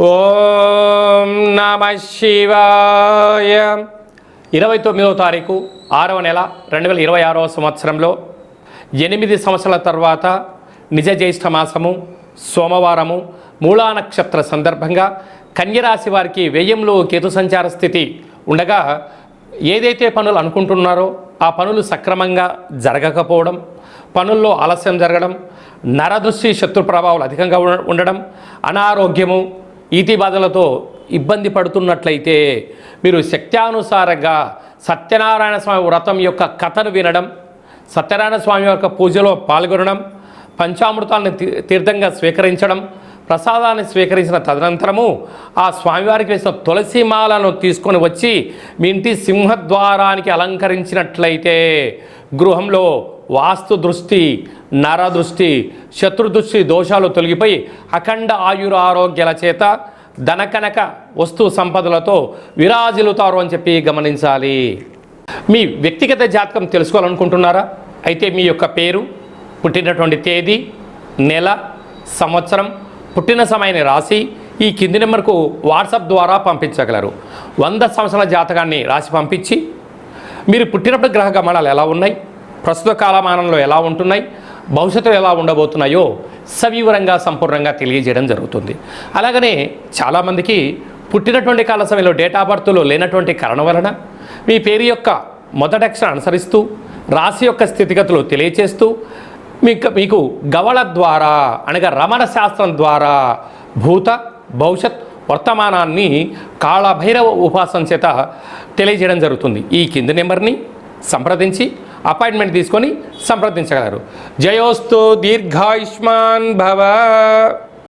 ఓం నమ శివాయ. 29వ తారీఖు 6వ నెల 2026వ సంవత్సరంలో 8 సంవత్సరాల తర్వాత నిజ జ్యేష్ఠ మాసము సోమవారము మూలా నక్షత్ర సందర్భంగా కన్యరాశి వారికి వ్యయంలో కేతు సంచార స్థితి ఉండగా ఏదైతే పనులు అనుకుంటున్నారో ఆ పనులు సక్రమంగా జరగకపోవడం, పనుల్లో ఆలస్యం జరగడం, నరదృష్టి శత్రు ప్రభావాలు అధికంగా ఉండడం, అనారోగ్యము, ఈతి బాధలతో ఇబ్బంది పడుతున్నట్లయితే మీరు శక్త్యానుసారంగా సత్యనారాయణ స్వామి వ్రతం యొక్క కథను వినడం, సత్యనారాయణ స్వామి యొక్క పూజలో పాల్గొనడం, పంచామృతాలను తీర్థంగా స్వీకరించడం, ప్రసాదాన్ని స్వీకరించిన తదనంతరము ఆ స్వామివారికి వేసిన తులసి మాలను తీసుకొని వచ్చి మీ ఇంటి సింహద్వారానికి అలంకరించినట్లయితే గృహంలో వాస్తు దృష్టి, నరదృష్టి, శత్రుదృష్టి దోషాలు తొలగిపోయి అఖండ ఆయురారోగ్యాల చేత ధనకనక వస్తు సంపదలతో విరాజిల్లుతారు అని చెప్పి గమనించాలి. మీ వ్యక్తిగత జాతకం తెలుసుకోవాలనుకుంటున్నారా? అయితే మీ యొక్క పేరు, పుట్టినటువంటి తేదీ, నెల, సంవత్సరం, పుట్టిన సమయాన్ని రాసి ఈ కింది నెంబర్కు వాట్సాప్ ద్వారా పంపించగలరు. 100 సంవత్సరాల జాతకాన్ని రాసి పంపించి మీరు పుట్టినప్పుడు గ్రహ గమనాలు ఎలా ఉన్నాయి, ప్రస్తుత కాలమానంలో ఎలా ఉంటున్నాయి, భవిష్యత్తులో ఎలా ఉండబోతున్నాయో సవివరంగా సంపూర్ణంగా తెలియజేయడం జరుగుతుంది. అలాగనే చాలామందికి పుట్టినటువంటి కాల సమయంలో డేట్ ఆఫ్ బర్త్లో లేనటువంటి కారణం వలన మీ పేరు యొక్క మొదటి అక్షరం అనుసరిస్తూ రాశి యొక్క స్థితిగతులు తెలియచేస్తూ మీకు గవళ ద్వారా అనగా రమణ శాస్త్రం ద్వారా భూత భవిష్యత్ వర్తమానాన్ని కాళభైరవ ఉపాసన చేత తెలియజేయడం జరుగుతుంది. ఈ కింది నెంబర్ని సంప్రదించి అపాయింట్మెంట్ తీసుకొని సంప్రదించగలరు. జయోస్తు దీర్ఘాయుష్మాన్ భవ.